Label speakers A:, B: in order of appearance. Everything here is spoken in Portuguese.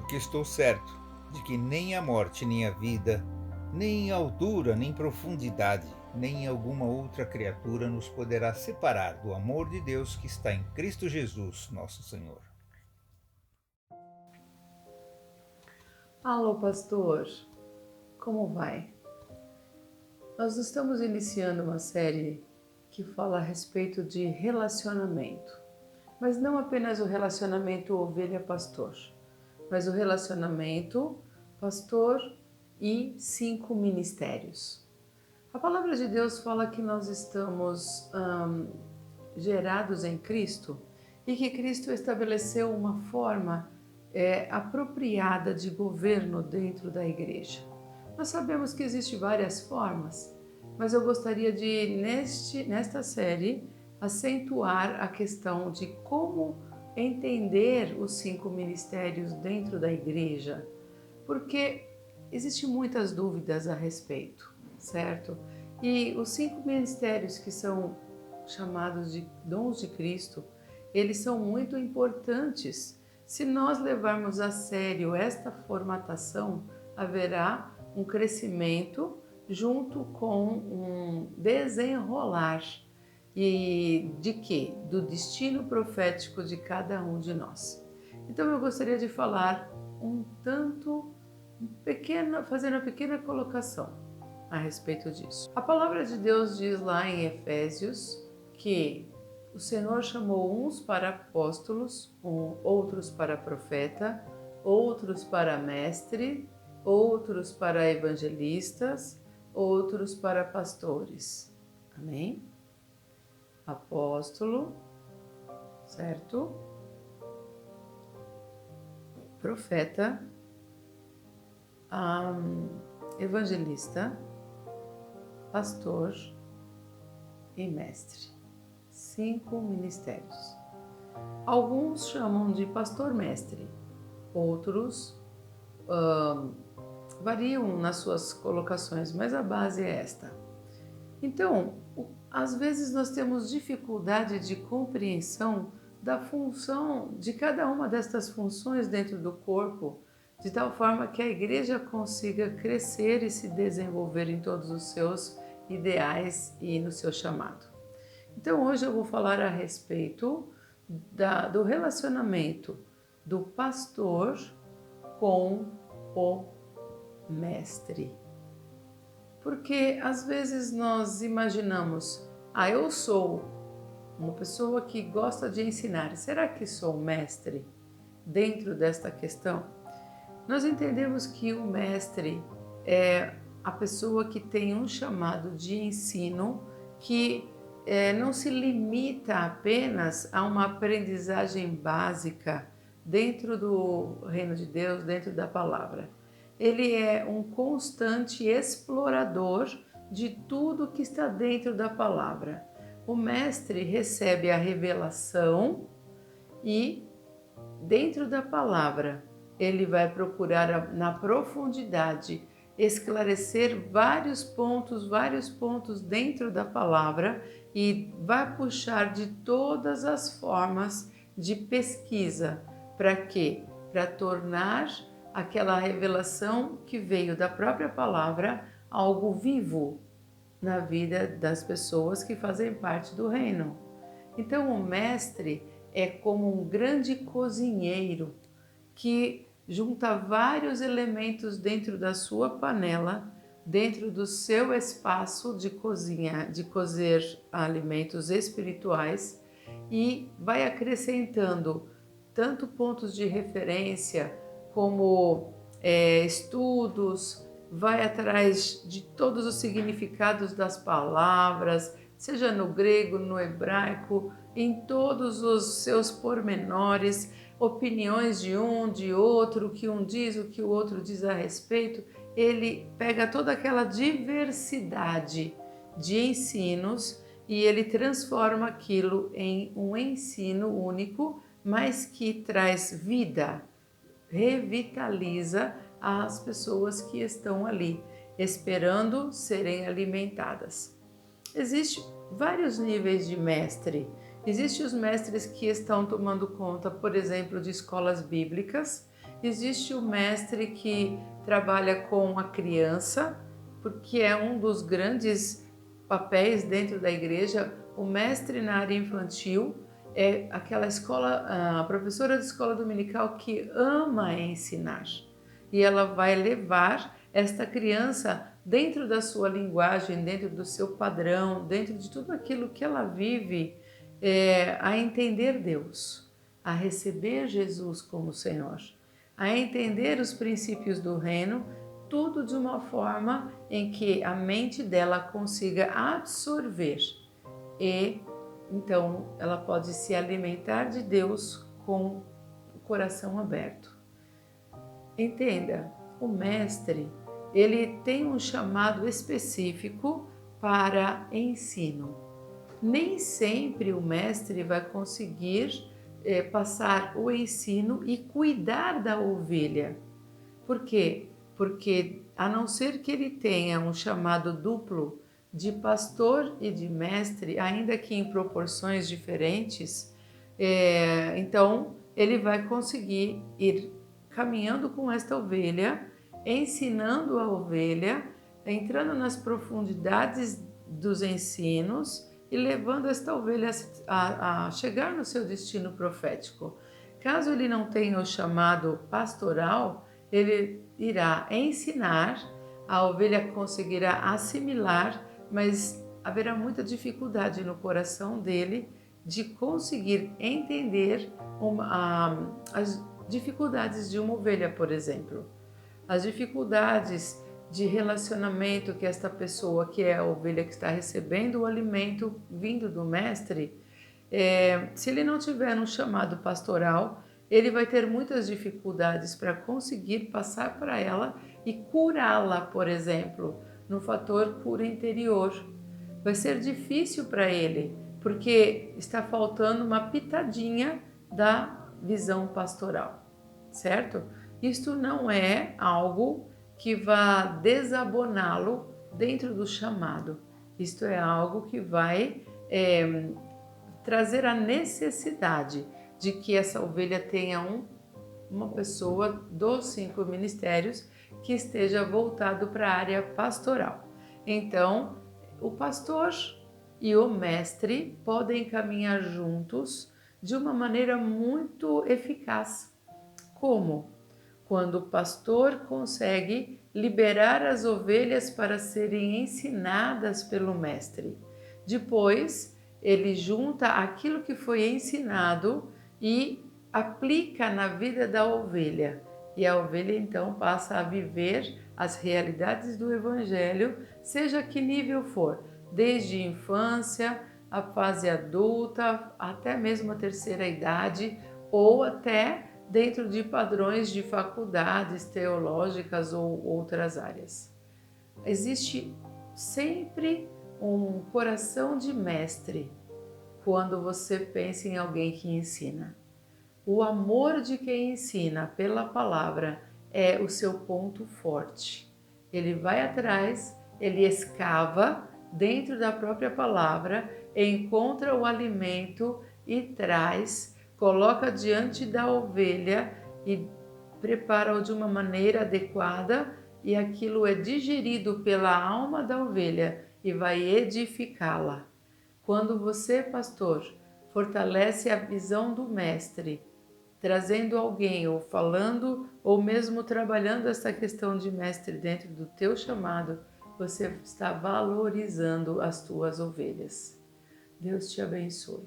A: porque estou certo de que nem a morte, nem a vida, nem a altura, nem profundidade, nem alguma outra criatura nos poderá separar do amor de Deus que está em Cristo Jesus, nosso Senhor.
B: Alô, pastor, como vai? Nós estamos iniciando uma série que fala a respeito de relacionamento, mas não apenas o relacionamento ovelha-pastor, mas o relacionamento pastor e 5 ministérios. A palavra de Deus fala que nós estamos gerados em Cristo e que Cristo estabeleceu uma forma apropriada de governo dentro da igreja. Nós sabemos que existem várias formas, mas eu gostaria de, nesta série, acentuar a questão de como entender os 5 ministérios dentro da igreja, porque existem muitas dúvidas a respeito, certo? E os 5 ministérios que são chamados de dons de Cristo, eles são muito importantes. Se nós levarmos a sério esta formatação, haverá um crescimento junto com um desenrolar e de quê? Do destino profético de cada um de nós. Então eu gostaria de falar fazendo uma pequena colocação a respeito disso. A palavra de Deus diz lá em Efésios que o Senhor chamou uns para apóstolos, outros para profeta, outros para mestre, outros para evangelistas, outros para pastores. Amém? Apóstolo, certo? Profeta, evangelista, pastor e mestre. 5 ministérios. Alguns chamam de pastor-mestre, outros variam nas suas colocações, mas a base é esta. Então, às vezes nós temos dificuldade de compreensão da função de cada uma destas funções dentro do corpo, de tal forma que a igreja consiga crescer e se desenvolver em todos os seus ideais e no seu chamado. Então hoje eu vou falar a respeito do relacionamento do pastor com o mestre. Porque às vezes nós imaginamos, eu sou uma pessoa que gosta de ensinar, será que sou mestre dentro desta questão? Nós entendemos que o mestre é a pessoa que tem um chamado de ensino que não se limita apenas a uma aprendizagem básica dentro do reino de Deus, dentro da palavra. Ele é um constante explorador de tudo que está dentro da palavra. O mestre recebe a revelação e, dentro da palavra, ele vai procurar na profundidade esclarecer vários pontos dentro da palavra e vai puxar de todas as formas de pesquisa. Para quê? Para tornar aquela revelação que veio da própria palavra algo vivo na vida das pessoas que fazem parte do reino. Então o mestre é como um grande cozinheiro que junta vários elementos dentro da sua panela, dentro do seu espaço de cozinha, de cozer alimentos espirituais, e vai acrescentando tanto pontos de referência como estudos, vai atrás de todos os significados das palavras, seja no grego, no hebraico, em todos os seus pormenores, opiniões de um, de outro, o que um diz, o que o outro diz a respeito. Ele pega toda aquela diversidade de ensinos e ele transforma aquilo em um ensino único, mas que traz vida, revitaliza as pessoas que estão ali, esperando serem alimentadas. Existem vários níveis de mestre. Existem os mestres que estão tomando conta, por exemplo, de escolas bíblicas, Existe o mestre que trabalha com a criança, porque é um dos grandes papéis dentro da igreja. O mestre na área infantil é aquela escola, a professora de escola dominical que ama ensinar. E ela vai levar esta criança dentro da sua linguagem, dentro do seu padrão, dentro de tudo aquilo que ela vive, a entender Deus, a receber Jesus como Senhor, a entender os princípios do reino, tudo de uma forma em que a mente dela consiga absorver e então ela pode se alimentar de Deus com o coração aberto. Entenda, o mestre, ele tem um chamado específico para ensino. Nem sempre o mestre vai conseguir passar o ensino e cuidar da ovelha. Por quê? Porque a não ser que ele tenha um chamado duplo de pastor e de mestre, ainda que em proporções diferentes, então ele vai conseguir ir caminhando com esta ovelha, ensinando a ovelha, entrando nas profundidades dos ensinos e levando esta ovelha a chegar no seu destino profético. Caso ele não tenha o chamado pastoral, ele irá ensinar, a ovelha conseguirá assimilar, mas haverá muita dificuldade no coração dele de conseguir entender as dificuldades de uma ovelha, por exemplo. As dificuldades de relacionamento que esta pessoa, que é a ovelha que está recebendo o alimento vindo do mestre, se ele não tiver um chamado pastoral, ele vai ter muitas dificuldades para conseguir passar para ela e curá-la, por exemplo, no fator cura interior. Vai ser difícil para ele, porque está faltando uma pitadinha da visão pastoral, certo? Isto não é algo que vá desaboná-lo dentro do chamado. Isto é algo que vai trazer a necessidade de que essa ovelha tenha uma pessoa dos 5 ministérios que esteja voltado para a área pastoral. Então, o pastor e o mestre podem caminhar juntos de uma maneira muito eficaz. Como? Quando o pastor consegue liberar as ovelhas para serem ensinadas pelo mestre. Depois, ele junta aquilo que foi ensinado e aplica na vida da ovelha. E a ovelha então passa a viver as realidades do Evangelho, seja que nível for, desde a infância, a fase adulta, até mesmo a terceira idade, ou até dentro de padrões de faculdades teológicas ou outras áreas. Existe sempre um coração de mestre quando você pensa em alguém que ensina. O amor de quem ensina pela palavra é o seu ponto forte. Ele vai atrás, ele escava dentro da própria palavra, encontra o alimento e traz, coloca diante da ovelha e prepara-o de uma maneira adequada, e aquilo é digerido pela alma da ovelha e vai edificá-la. Quando você, pastor, fortalece a visão do mestre, trazendo alguém ou falando ou mesmo trabalhando essa questão de mestre dentro do teu chamado, você está valorizando as tuas ovelhas. Deus te abençoe.